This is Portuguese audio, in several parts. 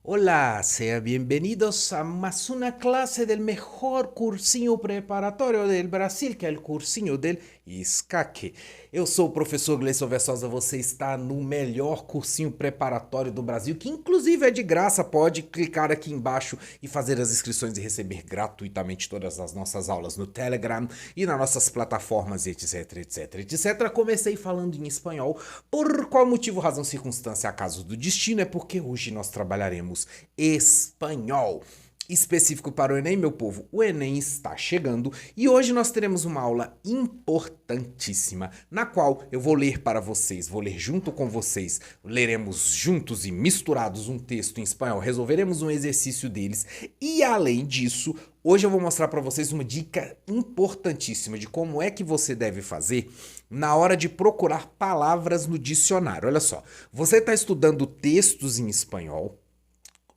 Hola, sean bienvenidos a más una clase del mejor cursinho preparatório del Brasil, que é o cursinho del Escaque. Eu sou o professor Gleison Versosa, você está no melhor cursinho preparatório do Brasil, que inclusive é de graça, pode clicar aqui embaixo e fazer as inscrições e receber gratuitamente todas as nossas aulas no Telegram e nas nossas plataformas, etc, etc, etc. Comecei falando em espanhol, por qual motivo, razão, circunstância, acaso do destino, é porque hoje nós trabalharemos espanhol. Específico para o Enem, meu povo, o Enem está chegando e hoje nós teremos uma aula importantíssima, na qual eu vou ler para vocês, vou ler junto com vocês, leremos juntos e misturados um texto em espanhol, resolveremos um exercício deles e, além disso, hoje eu vou mostrar para vocês uma dica importantíssima de como é que você deve fazer na hora de procurar palavras no dicionário. Olha só, você está estudando textos em espanhol,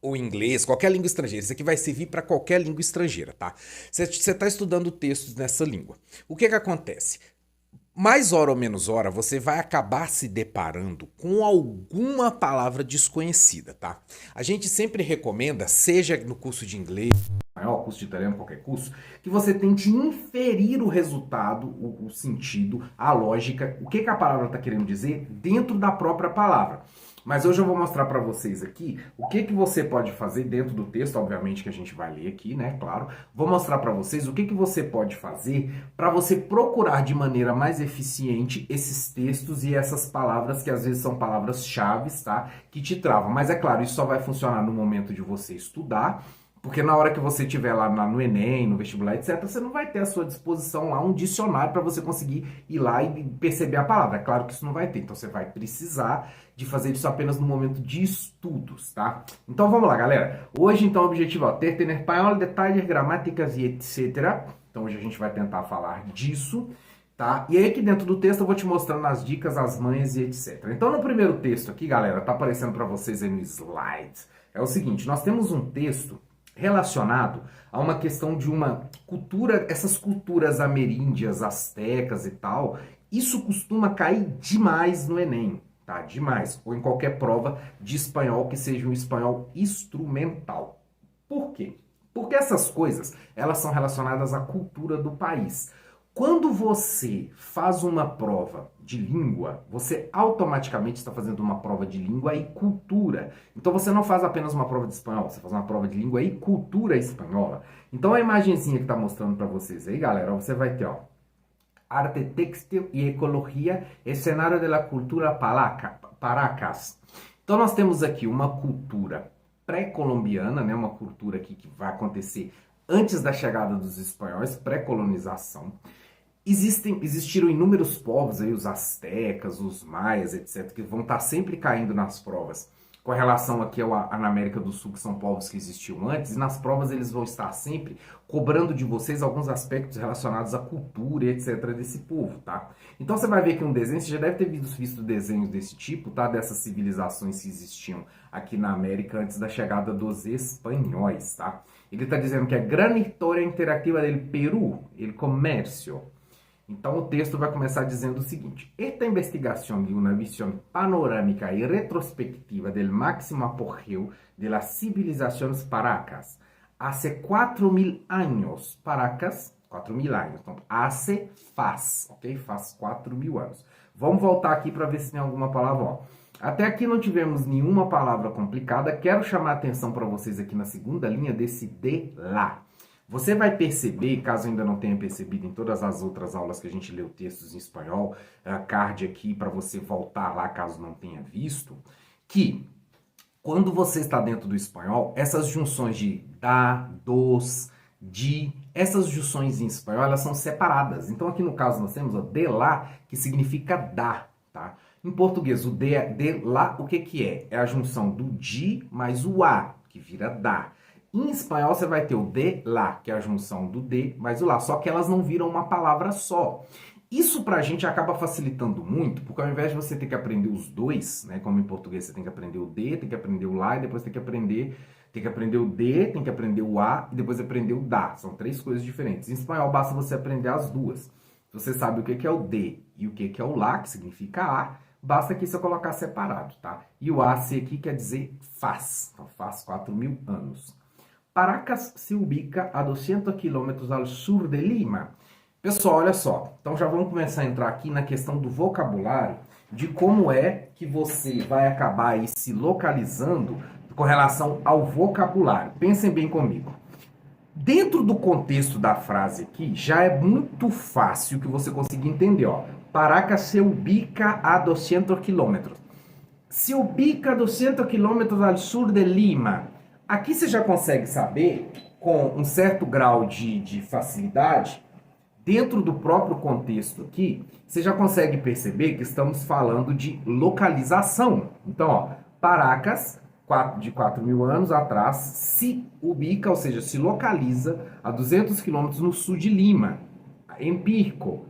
ou inglês, qualquer língua estrangeira. Isso aqui vai servir para qualquer língua estrangeira, tá? Você está estudando textos nessa língua. O que acontece? Mais hora ou menos hora, você vai acabar se deparando com alguma palavra desconhecida, tá? A gente sempre recomenda, seja no curso de inglês, maior curso de italiano, qualquer curso, que você tente inferir o resultado, o sentido, a lógica, o que a palavra está querendo dizer dentro da própria palavra. Mas hoje eu vou mostrar para vocês aqui o que você pode fazer dentro do texto, obviamente que a gente vai ler aqui, né, claro. Vou mostrar para vocês o que você pode fazer para você procurar de maneira mais eficiente esses textos e essas palavras que às vezes são palavras-chave, tá, que te travam. Mas é claro, isso só vai funcionar no momento de você estudar, porque na hora que você estiver lá no Enem, no vestibular, etc., você não vai ter à sua disposição lá um dicionário para você conseguir ir lá e perceber a palavra. É claro que isso não vai ter, então você vai precisar de fazer isso apenas no momento de estudos, tá? Então vamos lá, galera. Hoje, então, o objetivo é ter em espanhol, detalhes, gramáticas e etc. Então hoje a gente vai tentar falar disso, tá? E aí aqui dentro do texto eu vou te mostrando as dicas, as manhas e etc. Então no primeiro texto aqui, galera, tá aparecendo para vocês aí no slide. É o seguinte, nós temos um texto relacionado a uma questão de uma cultura, essas culturas ameríndias, astecas e tal, isso costuma cair demais no Enem, tá? Demais. Ou em qualquer prova de espanhol que seja um espanhol instrumental. Por quê? Porque essas coisas, elas são relacionadas à cultura do país. Quando você faz uma prova de língua, você automaticamente está fazendo uma prova de língua e cultura. Então você não faz apenas uma prova de espanhol, você faz uma prova de língua e cultura espanhola. Então a imagenzinha que está mostrando para vocês aí, galera, você vai ter, ó, arte têxtil e ecologia, cenário da cultura Paracas. Então nós temos aqui uma cultura pré-colombiana, né, uma cultura aqui que vai acontecer antes da chegada dos espanhóis, pré-colonização. Existiram inúmeros povos, aí, os astecas, os maias, etc., que vão estar sempre caindo nas provas. Com relação aqui na América do Sul, que são povos que existiam antes, e nas provas eles vão estar sempre cobrando de vocês alguns aspectos relacionados à cultura e etc. desse povo, tá? Então você vai ver que um desenho, você já deve ter visto desenhos desse tipo, tá? Dessas civilizações que existiam aqui na América antes da chegada dos espanhóis, tá? Ele está dizendo que a grande história interativa do Peru, o comércio. Então o texto vai começar dizendo o seguinte: esta investigação de uma visão panorâmica e retrospectiva do máximo apogeu de las civilizações paracas. Hace 4.000 anos, Paracas, 4.000 anos, então hace faz, ok? Faz 4.000 anos. Vamos voltar aqui para ver se tem alguma palavra, ó. Até aqui não tivemos nenhuma palavra complicada. Quero chamar a atenção para vocês aqui na segunda linha desse de lá. Você vai perceber, caso ainda não tenha percebido em todas as outras aulas que a gente leu textos em espanhol, a card aqui para você voltar lá caso não tenha visto, que quando você está dentro do espanhol, essas junções de da, dos, de, essas junções em espanhol, elas são separadas. Então aqui no caso nós temos o de lá, que significa da, tá? Em português, o de lá, o que é? É a junção do de mais o a, que vira da. Em espanhol, você vai ter o de lá, que é a junção do de mais o lá, só que elas não viram uma palavra só. Isso pra gente acaba facilitando muito, porque ao invés de você ter que aprender os dois, né, como em português você tem que aprender o de, tem que aprender o lá, e depois tem que aprender o de, tem que aprender o a, e depois aprender o da. São três coisas diferentes. Em espanhol, basta você aprender as duas. Você sabe o que é o de e o que é o lá, que significa a, basta aqui você colocar separado, tá? E o AC aqui quer dizer faz, então faz 4.000 anos. Paracas se ubica a 200 quilômetros ao sul de Lima. Pessoal, olha só, então já vamos começar a entrar aqui na questão do vocabulário, de como é que você vai acabar aí se localizando com relação ao vocabulário. Pensem bem comigo. Dentro do contexto da frase aqui, já é muito fácil que você consiga entender, ó. Paracas se ubica a 200 quilômetros. Se ubica a 200 quilômetros ao sul de Lima. Aqui você já consegue saber, com um certo grau de facilidade, dentro do próprio contexto aqui, você já consegue perceber que estamos falando de localização. Então, ó, Paracas, de 4.000 anos atrás, se ubica, ou seja, se localiza a 200 quilômetros no sul de Lima, em Pirco.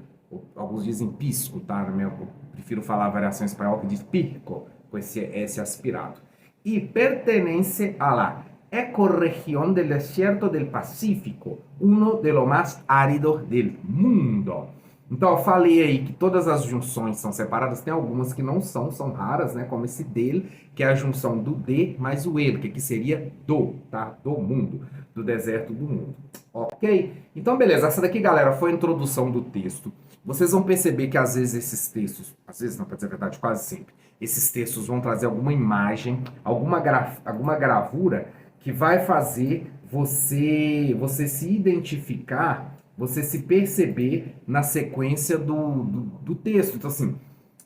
Alguns dizem Pisco, tá? Eu prefiro falar a variação espanhola que diz Pirco, com esse S aspirado. E pertenece a la ecorregión del desierto del Pacífico, uno de los más áridos del mundo. Então, eu falei aí que todas as junções são separadas, tem algumas que não são, são raras, né? Como esse del, que é a junção do de mais o el, que aqui seria do, tá? Do mundo, do deserto do mundo. Ok? Então, beleza. Essa daqui, galera, foi a introdução do texto. Vocês vão perceber que às vezes esses textos, às vezes não, para dizer a verdade, quase sempre, esses textos vão trazer alguma imagem, alguma gravura que vai fazer você se identificar, você se perceber na sequência do texto. Então, assim,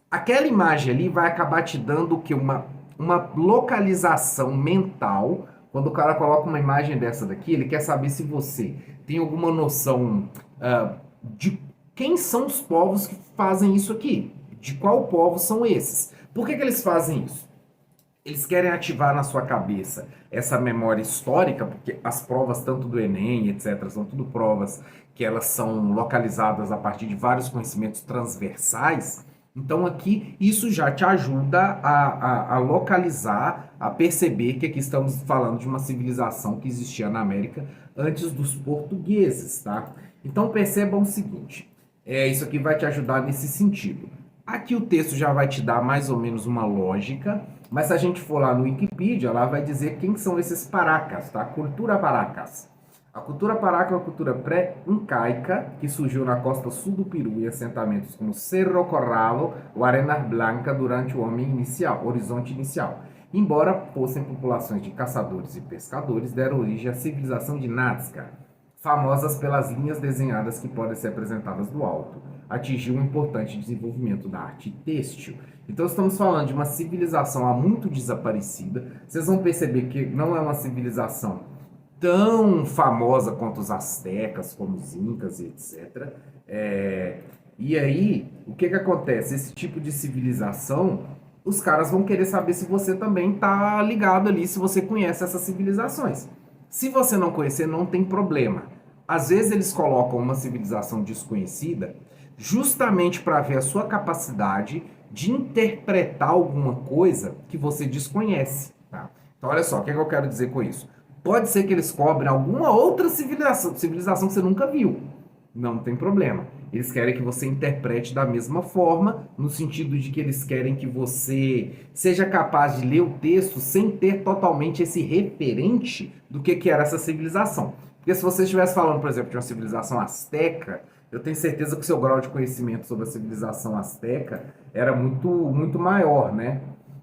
aquela imagem ali vai acabar te dando o quê? Uma localização mental. Quando o cara coloca uma imagem dessa daqui, ele quer saber se você tem alguma noção de quem são os povos que fazem isso aqui. De qual povo são esses. Por que eles fazem isso? Eles querem ativar na sua cabeça essa memória histórica, porque as provas tanto do Enem, etc., são tudo provas que elas são localizadas a partir de vários conhecimentos transversais. Então aqui isso já te ajuda a localizar, a perceber que aqui estamos falando de uma civilização que existia na América antes dos portugueses, tá? Então percebam o seguinte, isso aqui vai te ajudar nesse sentido. Aqui o texto já vai te dar mais ou menos uma lógica, mas se a gente for lá no Wikipedia, lá vai dizer quem são esses paracas, tá? Cultura paracas. A cultura paraca é uma cultura pré-incaica que surgiu na costa sul do Peru em assentamentos como Cerro Corralo ou Arenas Blancas durante o horizonte inicial. Embora fossem populações de caçadores e pescadores, deram origem à civilização de Nazca, famosas pelas linhas desenhadas que podem ser apresentadas do alto. Atingiu um importante desenvolvimento da arte têxtil. Então estamos falando de uma civilização há muito desaparecida. Vocês vão perceber que não é uma civilização tão famosa quanto os astecas, como os incas e etc. E aí, o que acontece? Esse tipo de civilização, os caras vão querer saber se você também está ligado ali, se você conhece essas civilizações. Se você não conhecer, não tem problema. Às vezes eles colocam uma civilização desconhecida justamente para ver a sua capacidade de interpretar alguma coisa que você desconhece. Tá? Então, olha só, o que eu quero dizer com isso? Pode ser que eles cobrem alguma outra civilização que você nunca viu. Não tem problema. Eles querem que você interprete da mesma forma, no sentido de que eles querem que você seja capaz de ler o texto sem ter totalmente esse referente do que era essa civilização. Porque se você estivesse falando, por exemplo, de uma civilização asteca, eu tenho certeza que o seu grau de conhecimento sobre a civilização asteca era muito, muito maior, né?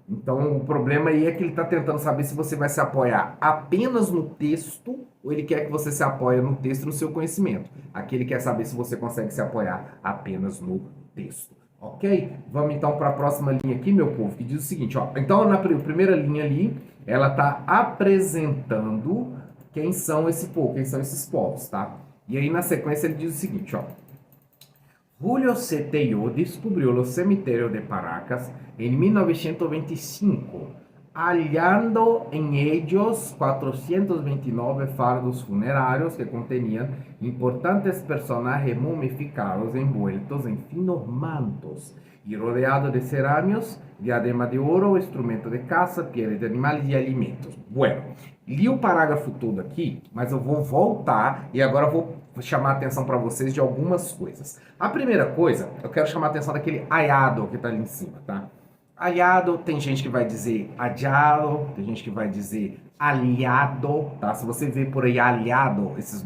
Então, o problema aí é que ele está tentando saber se você vai se apoiar apenas no texto ou ele quer que você se apoie no texto e no seu conhecimento. Aqui ele quer saber se você consegue se apoiar apenas no texto. Ok? Vamos então para a próxima linha aqui, meu povo, que diz o seguinte, ó. Então, na primeira linha ali, ela está apresentando quem são esse povo, quem são esses povos, tá? E aí, na sequência, ele diz o seguinte, ó. Julio Cetelló descubrió los cementerios de Paracas en 1925, hallando en ellos 429 fardos funerarios que contenían importantes personajes momificados envueltos en finos mantos y rodeados de cerámicos, diadema de oro, instrumento de caça, pieles de animales e alimentos. Bueno, li o parágrafo todo aqui, mas eu vou voltar e agora eu vou chamar a atenção para vocês de algumas coisas. A primeira coisa, eu quero chamar a atenção daquele aiado que está ali em cima, tá? Aliado, tem gente que vai dizer adiado, tem gente que vai dizer aliado, tá? Se você vê por aí aliado, essas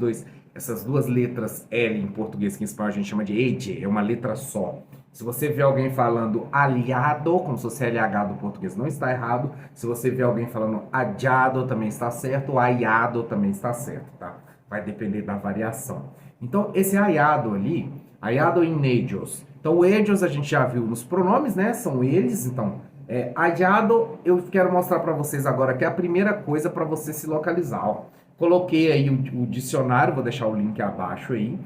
duas letras L em português, que em espanhol a gente chama de ede, é uma letra só. Se você vê alguém falando aliado, como se fosse LH do português, não está errado. Se você vê alguém falando adiado, também está certo. Aiado também está certo, tá? Vai depender da variação. Então, esse aiado ali, aiado em ellos. Então, o ellos a gente já viu nos pronomes, né? São eles. Então, aiado, eu quero mostrar para vocês agora que é a primeira coisa para você se localizar. Ó. Coloquei aí o dicionário, vou deixar o link abaixo aí.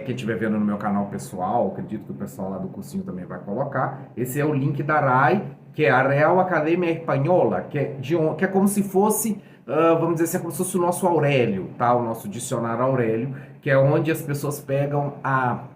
Quem estiver vendo no meu canal pessoal, acredito que o pessoal lá do cursinho também vai colocar. Esse é o link da RAI, que é a Real Academia Espanhola, que é como se fosse, vamos dizer assim, como se fosse o nosso Aurélio, tá? O nosso dicionário Aurélio, que é onde as pessoas pegam a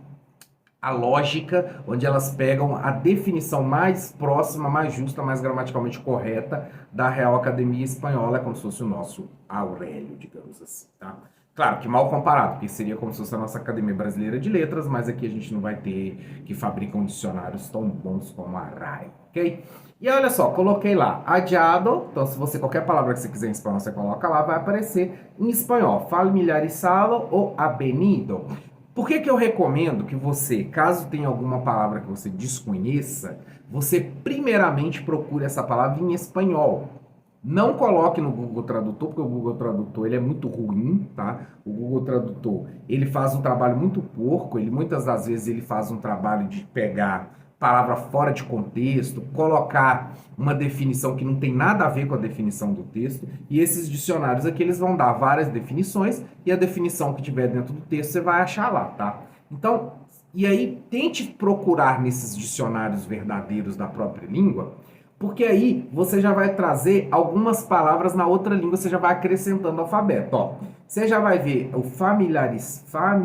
lógica, onde elas pegam a definição mais próxima, mais justa, mais gramaticalmente correta da Real Academia Espanhola, como se fosse o nosso Aurélio, digamos assim, tá? Claro que mal comparado, porque seria como se fosse a nossa Academia Brasileira de Letras, mas aqui a gente não vai ter que fabricam dicionários tão bons como a RAI, ok? E olha só, coloquei lá, adiado, então se você, qualquer palavra que você quiser em espanhol, você coloca lá, vai aparecer em espanhol, familiarizado ou avenido. Por que eu recomendo que você, caso tenha alguma palavra que você desconheça, você primeiramente procure essa palavra em espanhol. Não coloque no Google Tradutor, porque o Google Tradutor ele é muito ruim, tá? O Google Tradutor, ele faz um trabalho muito porco, muitas das vezes ele faz um trabalho de pegar palavra fora de contexto, colocar uma definição que não tem nada a ver com a definição do texto, e esses dicionários aqui eles vão dar várias definições, e a definição que tiver dentro do texto você vai achar lá, tá? Então, e aí tente procurar nesses dicionários verdadeiros da própria língua, porque aí você já vai trazer algumas palavras na outra língua, você já vai acrescentando o alfabeto. Ó, você já vai ver o familiarizar,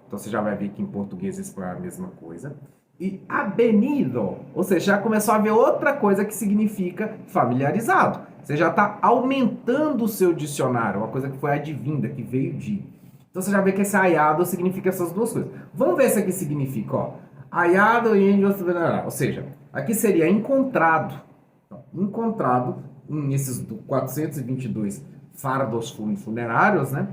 então você já vai ver que em português isso é a mesma coisa. E avenido, ou seja, já começou a ver outra coisa que significa familiarizado. Você já está aumentando o seu dicionário, uma coisa que foi advinda, que veio de. Então você já vê que esse aiado significa essas duas coisas. Vamos ver se aqui significa, ó. Aiado e ou seja, aqui seria encontrado. Encontrado nesses 422 fardos funerários, né?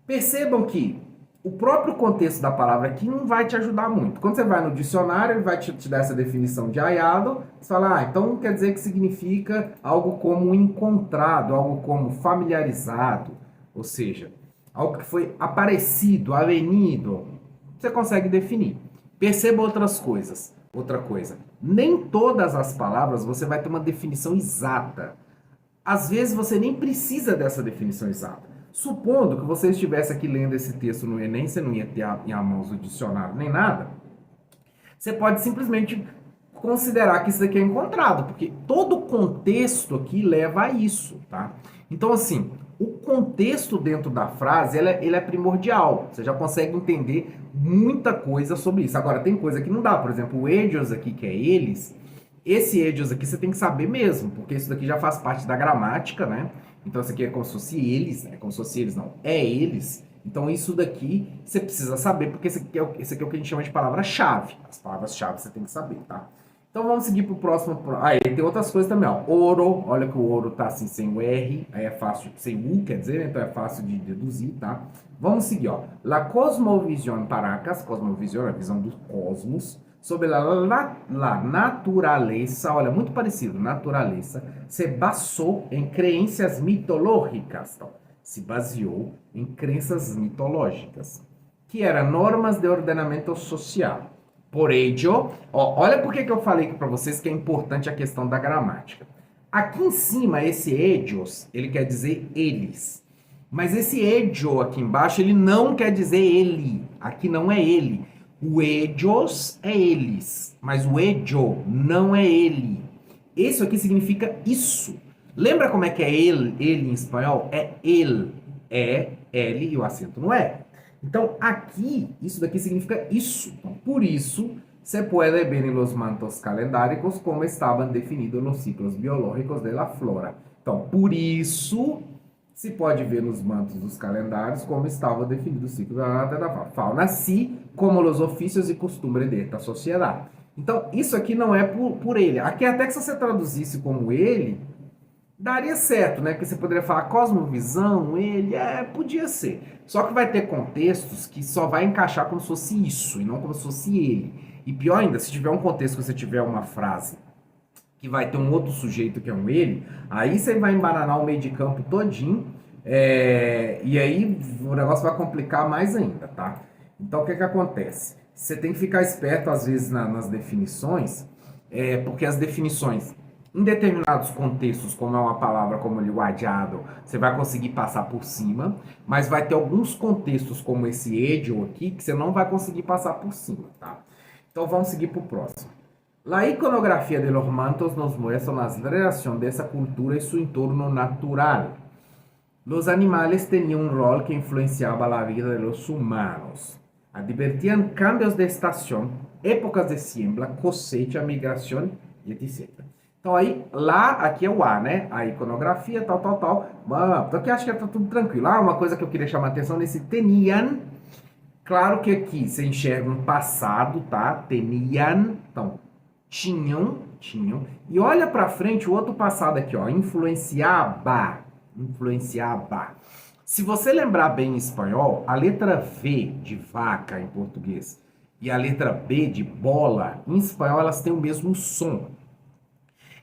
Percebam que o próprio contexto da palavra aqui não vai te ajudar muito. Quando você vai no dicionário, ele vai te dar essa definição de aiado, você fala, então quer dizer que significa algo como encontrado, algo como familiarizado, ou seja, algo que foi aparecido, avenido. Você consegue definir. Perceba outras coisas. Outra coisa, nem todas as palavras você vai ter uma definição exata. Às vezes você nem precisa dessa definição exata. Supondo que você estivesse aqui lendo esse texto no Enem, você não ia ter em mãos o dicionário nem nada, você pode simplesmente considerar que isso daqui é encontrado, porque todo o contexto aqui leva a isso, tá? Então, assim, o contexto dentro da frase, ele é primordial. Você já consegue entender muita coisa sobre isso. Agora, tem coisa que não dá. Por exemplo, o ellos aqui, que é eles, esse ellos aqui você tem que saber mesmo, porque isso daqui já faz parte da gramática, né? Então, isso aqui é como se fosse eles, é como se fosse eles, não. É eles. Então, isso daqui você precisa saber, porque esse aqui é o que a gente chama de palavra-chave. As palavras-chave você tem que saber, tá? Então vamos seguir pro próximo. Aí tem outras coisas também, ó. Ouro, olha que o ouro tá assim sem o R, aí é fácil, sem U, quer dizer, então é fácil de deduzir, tá? Vamos seguir, ó. La cosmovision Paracas, cosmovision, a visão do cosmos, sobre la natureza, olha, muito parecido, natureza, se basou em crenças mitológicas, então, se baseou em crenças mitológicas, que eram normas de ordenamento social. Por ello, ó, olha por que eu falei aqui para vocês que é importante a questão da gramática. Aqui em cima, esse ellos, ele quer dizer eles. Mas esse ello aqui embaixo, ele não quer dizer ele. Aqui não é ele. O ellos é eles, mas o ello não é ele. Isso aqui significa isso. Lembra como é que é ele em espanhol? É ele. É, L e o acento no E. Então, aqui, isso daqui significa isso. Então, por isso, se pode ver em los mantos calendáricos como estavam definidos nos ciclos biológicos da flora. Então, por isso, se pode ver nos mantos dos calendários como estava definido o ciclo da fauna, assim como os ofícios e costumes desta sociedade. Então, isso aqui não é por ele. Aqui até que se você traduzisse como ele, daria certo, né? Porque você poderia falar cosmovisão, ele, podia ser. Só que vai ter contextos que só vai encaixar como se fosse isso, e não como se fosse ele. E pior ainda, se tiver um contexto que você tiver uma frase que vai ter um outro sujeito que é um ele, aí você vai embananar o meio de campo todinho, e aí o negócio vai complicar mais ainda, tá? Então o que que acontece? Você tem que ficar esperto às vezes nas definições, porque as definições, em determinados contextos, como é uma palavra como linguajar, você vai conseguir passar por cima, mas vai ter alguns contextos como esse edio aqui que você não vai conseguir passar por cima, tá? Então vamos seguir para o próximo. La iconografía de los mantos nos muestra la relación de esa cultura y su entorno natural. Los animales tenían un rol que influenciaba la vida de los humanos. Advertían cambios de estación, épocas de siembra, cosecha, migração e etc. Então aí, lá, aqui é o A, né? A iconografia, tal, tal, tal. Então aqui acho que tá tudo tranquilo. Ah, uma coisa que eu queria chamar a atenção nesse tenian. Claro que aqui você enxerga um passado, tá? Tenian. Então, tinham. E olha para frente o outro passado aqui, ó, influenciava. Se você lembrar bem em espanhol, a letra V de vaca em português e a letra B de bola, em espanhol elas têm o mesmo som.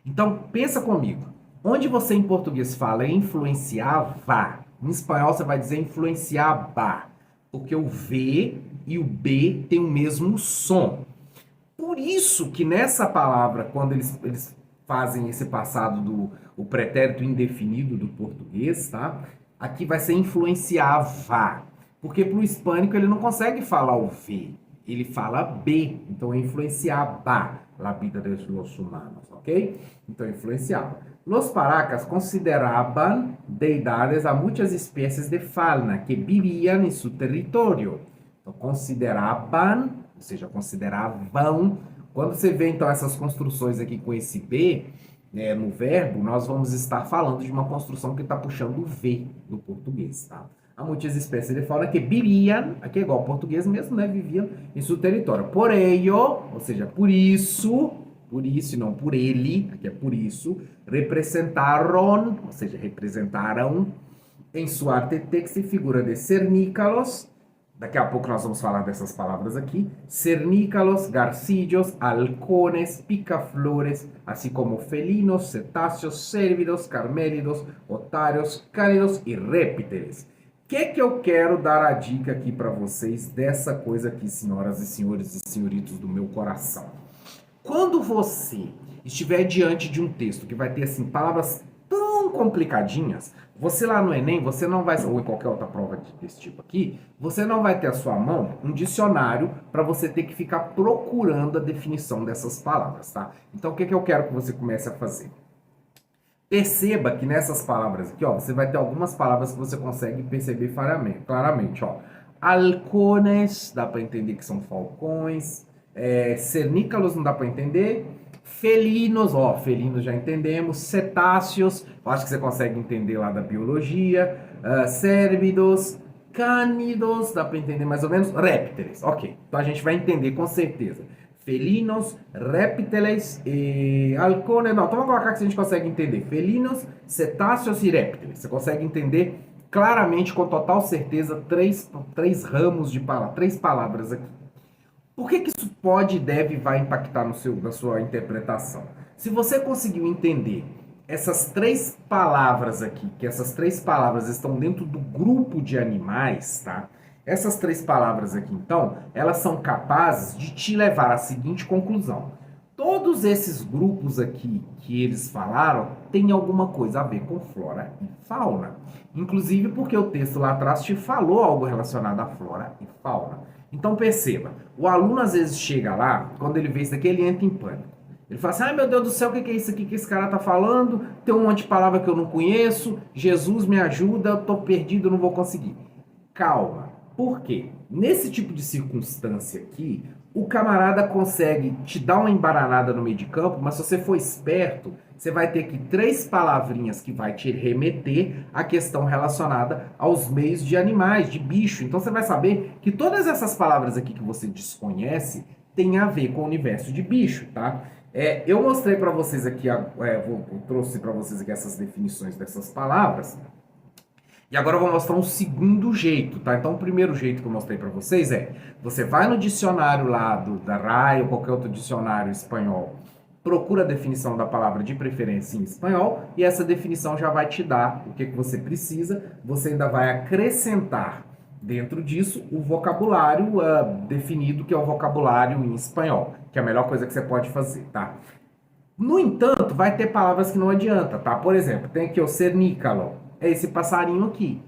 Então, pensa comigo. Onde você em português fala influenciava, em espanhol você vai dizer influenciava, porque o V e o B têm o mesmo som. Por isso que nessa palavra, quando eles fazem esse passado o pretérito indefinido do português, tá? Aqui vai ser influenciava. Porque para o hispânico ele não consegue falar o V, ele fala B. Então influenciava a vida de los humanos, ok? Então influenciava. Los paracas consideraban deidades a muitas espécies de fauna que vivían em seu território. Então consideraban, ou seja, consideravam. Quando você vê, então, essas construções aqui com esse B, no verbo, nós vamos estar falando de uma construção que está puxando o V no português, tá? Há muitas espécies de fauna que viviam, aqui é igual ao português mesmo, né? Viviam em seu território. Por ello, ou seja, por isso e não por ele, aqui é por isso, representaram, ou seja, representaram em sua arte textil figura de cernícalos. Daqui a pouco nós vamos falar dessas palavras aqui. Cernícalos, garcillos, halcones, picaflores, assim como felinos, cetáceos, cérvidos, carmélidos, otários, cánidos e répteis. O que eu quero dar a dica aqui para vocês dessa coisa aqui, senhoras e senhores e senhoritos do meu coração? Quando você estiver diante de um texto que vai ter assim palavras tão complicadinhas, você lá no Enem, você não vai, ou em qualquer outra prova desse tipo aqui, você não vai ter à sua mão um dicionário para você ter que ficar procurando a definição dessas palavras, tá? Então o que eu quero que você comece a fazer? Perceba que nessas palavras aqui, ó, você vai ter algumas palavras que você consegue perceber claramente, ó. Halcones, dá para entender que são falcões. Cernícalos não dá para entender. Felinos, ó, felinos já entendemos. Cetáceos, acho que você consegue entender lá da biologia. Cérvidos, cânidos, dá para entender mais ou menos. Répteis, ok. Então a gente vai entender com certeza. Felinos, répteis e halcones. Não, então vamos colocar que a gente consegue entender. Felinos, cetáceos e répteis. Você consegue entender claramente, com total certeza, três ramos de palavras, três palavras aqui. Por que isso pode e deve vai impactar na sua interpretação? Se você conseguiu entender essas três palavras aqui, que essas três palavras estão dentro do grupo de animais, tá? Essas três palavras aqui, então, elas são capazes de te levar à seguinte conclusão. Todos esses grupos aqui que eles falaram têm alguma coisa a ver com flora e fauna. Inclusive porque o texto lá atrás te falou algo relacionado à flora e fauna. Então perceba, o aluno às vezes chega lá, quando ele vê isso daqui, ele entra em pânico. Ele fala assim, ai meu Deus do céu, o que é isso aqui que esse cara tá falando? Tem um monte de palavra que eu não conheço, Jesus me ajuda, eu tô perdido, eu não vou conseguir. Calma, por quê? Nesse tipo de circunstância aqui, o camarada consegue te dar uma embaranada no meio de campo, mas se você for esperto, você vai ter aqui três palavrinhas que vai te remeter à questão relacionada aos meios de animais, de bicho. Então você vai saber que todas essas palavras aqui que você desconhece tem a ver com o universo de bicho, tá? Eu mostrei para vocês aqui, eu trouxe para vocês aqui essas definições dessas palavras. E agora eu vou mostrar um segundo jeito, tá? Então, o primeiro jeito que eu mostrei para vocês você vai no dicionário lá da RAI ou qualquer outro dicionário espanhol, procura a definição da palavra de preferência em espanhol e essa definição já vai te dar o que você precisa. Você ainda vai acrescentar dentro disso o vocabulário definido, que é o vocabulário em espanhol, que é a melhor coisa que você pode fazer, tá? No entanto, vai ter palavras que não adianta, tá? Por exemplo, tem aqui o cernícalo, é esse passarinho aqui.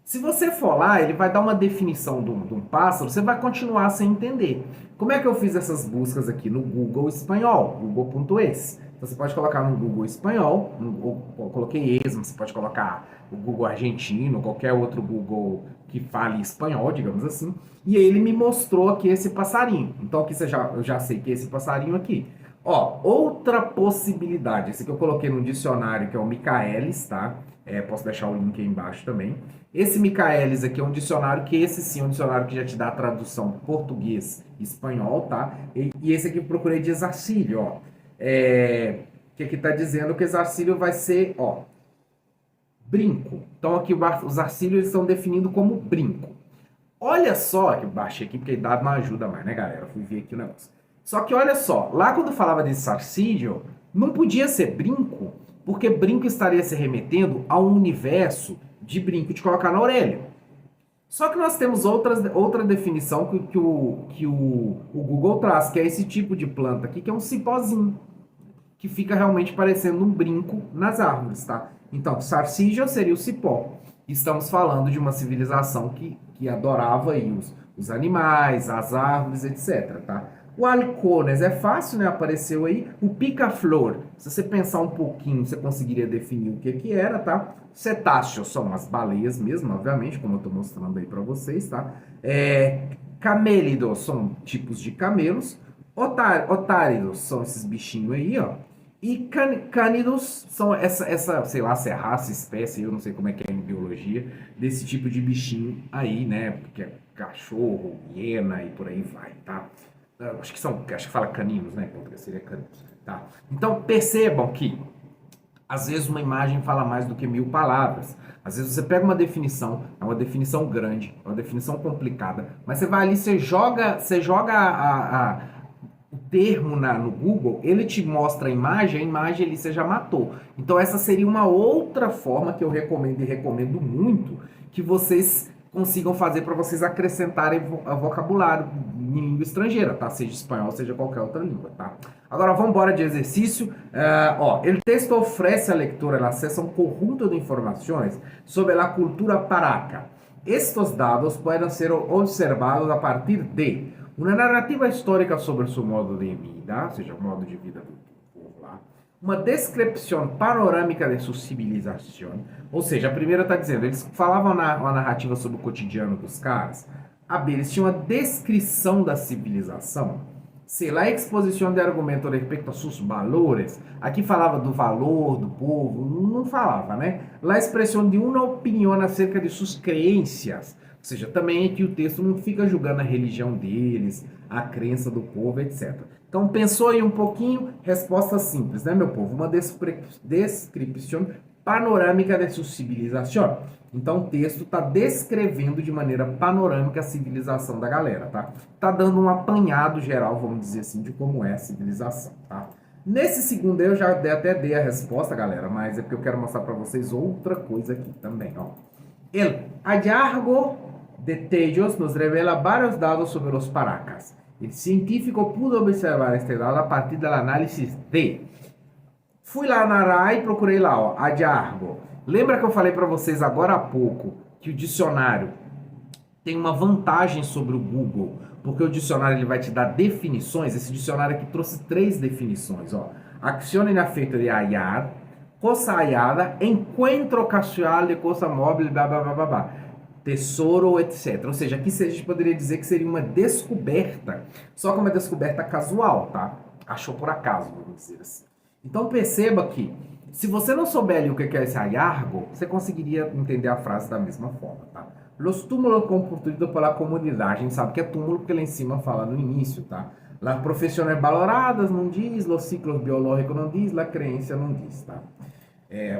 Se você for lá, ele vai dar uma definição de um pássaro, você vai continuar sem entender. Como é que eu fiz essas buscas aqui no Google espanhol, google.es? Então, você pode colocar no Google espanhol, eu coloquei ESMA, você pode colocar o Google argentino, qualquer outro Google que fale espanhol, digamos assim, e aí ele me mostrou aqui esse passarinho. Então aqui eu já sei que é esse passarinho aqui. Ó, outra possibilidade, esse que eu coloquei no dicionário, que é o Michaelis, tá? Posso deixar o link aí embaixo também. Esse Michaelis aqui é um dicionário que esse sim é um dicionário que já te dá a tradução português e espanhol, tá? E esse aqui eu procurei de exarcílio, ó. Que aqui tá dizendo que exarcílio vai ser, ó, brinco. Então aqui os arcílios estão definidos como brinco. Olha só, que eu baixei aqui porque dado não ajuda mais, né, galera? Fui ver aqui o negócio. Só que olha só, lá quando falava de sarcídio, não podia ser brinco, porque brinco estaria se remetendo a um universo de brinco de colocar na orelha. Só que nós temos outra definição que o Google traz, que é esse tipo de planta aqui, que é um cipózinho, que fica realmente parecendo um brinco nas árvores, tá? Então, sarcídio seria o cipó. Estamos falando de uma civilização que adorava aí os animais, as árvores, etc, tá? O halcones é fácil, né? Apareceu aí. O pica-flor, se você pensar um pouquinho, você conseguiria definir o que era, tá? Cetáceos são as baleias mesmo, obviamente, como eu tô mostrando aí para vocês, tá? Camélidos são tipos de camelos. Otáridos são esses bichinhos aí, ó. E cânidos são essa, sei lá, se é raça, espécie, eu não sei como é que é em biologia, desse tipo de bichinho aí, né? Que é cachorro, hiena e por aí vai, tá? Acho que fala caninos, né? Em português seria caninos, tá? Então percebam que às vezes uma imagem fala mais do que 1000 palavras. Às vezes você pega uma definição, é uma definição grande, é uma definição complicada, mas você vai ali, você joga o termo no Google, ele te mostra a imagem ali você já matou. Então essa seria uma outra forma que eu recomendo e recomendo muito que vocês consigam fazer para vocês acrescentarem vocabulário em língua estrangeira, tá? Seja espanhol, seja qualquer outra língua, tá? Agora vamos embora de exercício. O texto oferece à leitura acesso a um conjunto de informações sobre a cultura paraca. Estes dados podem ser observados a partir de uma narrativa histórica sobre seu modo de vida, ou seja, o modo de vida do povo lá, uma descrição panorâmica de sua civilização, ou seja, a primeira está dizendo, eles falavam uma narrativa sobre o cotidiano dos caras, eles tinham uma descrição da civilização, sei lá, exposição de argumento respeito a seus valores, aqui falava do valor do povo, não falava, né? Lá a expressão de uma opinião acerca de suas crenças, ou seja, também aqui o texto não fica julgando a religião deles, a crença do povo, etc. Então, pensou aí um pouquinho? Resposta simples, né, meu povo? Uma descrição panorâmica de sua civilização. Então, o texto está descrevendo de maneira panorâmica a civilização da galera, tá? Tá dando um apanhado geral, vamos dizer assim, de como é a civilização, tá? Nesse segundo eu já até dei a resposta, galera, mas é porque eu quero mostrar para vocês outra coisa aqui também, ó. El hallazgo de Tellos nos revela vários dados sobre os paracas. O científico pudo observar este dado a partir do análise de... Fui lá na RAI e procurei lá, ó, hallazgo. Lembra que eu falei para vocês agora há pouco que o dicionário tem uma vantagem sobre o Google, porque o dicionário ele vai te dar definições. Esse dicionário aqui trouxe 3 definições, ó. Acción en efecto de hallar, cosa hallada, encuentro casual de cosa móvel, blá, blá, blá, blá, blá. Tesouro, etc. Ou seja, aqui a gente poderia dizer que seria uma descoberta, só que uma descoberta casual, tá? Achou por acaso, vamos dizer assim. Então perceba que, se você não souber ali o que é esse hallazgo, você conseguiria entender a frase da mesma forma, tá? Los túmulos construídos pela comunidade, a gente sabe que é túmulo porque lá em cima fala no início, tá? Las profissões valoradas não diz, los ciclos biológicos não diz, la creencia não diz, tá?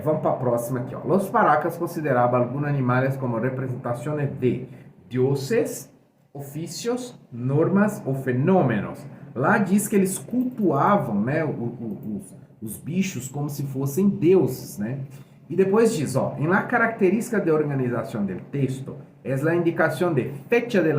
Vamos para a próxima aqui, ó. Los paracas consideravam alguns animais como representações de dioses, ofícios, normas ou fenômenos. Lá diz que eles cultuavam, né, os bichos como se fossem deuses, né? E depois diz, ó, em la característica de organização del texto, é a indicação de fecha de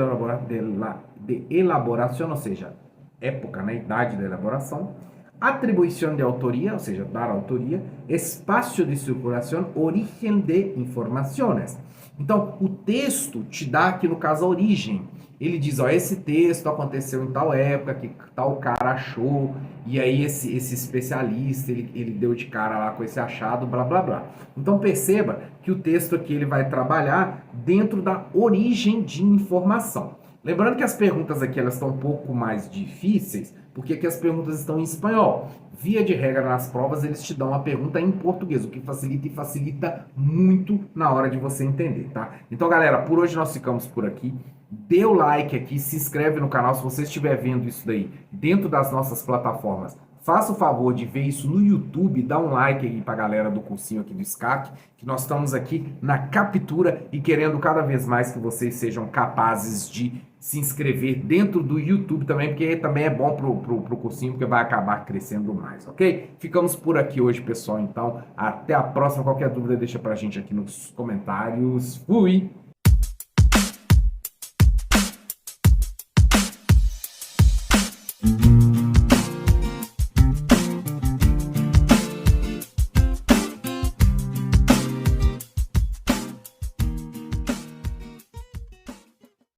elaboração, ou seja, época, né, idade da elaboração, atribuição de autoria, ou seja, dar autoria, espaço de circulação, origem de informações. Então, o texto te dá aqui, no caso, a origem. Ele diz, ó, esse texto aconteceu em tal época, que tal cara achou, e aí esse especialista, ele deu de cara lá com esse achado, blá, blá, blá. Então, perceba que o texto aqui ele vai trabalhar dentro da origem de informação. Lembrando que as perguntas aqui elas estão um pouco mais difíceis, porque aqui as perguntas estão em espanhol. Via de regra, nas provas, eles te dão a pergunta em português, o que facilita e facilita muito na hora de você entender, tá? Então, galera, por hoje nós ficamos por aqui. Dê o like aqui, se inscreve no canal se você estiver vendo isso daí dentro das nossas plataformas. Faça o favor de ver isso no YouTube, dá um like aí pra galera do cursinho aqui do SCAC, que nós estamos aqui na captura e querendo cada vez mais que vocês sejam capazes de se inscrever dentro do YouTube também, porque também é bom pro cursinho, porque vai acabar crescendo mais, ok? Ficamos por aqui hoje, pessoal, então até a próxima. Qualquer dúvida deixa pra gente aqui nos comentários. Fui!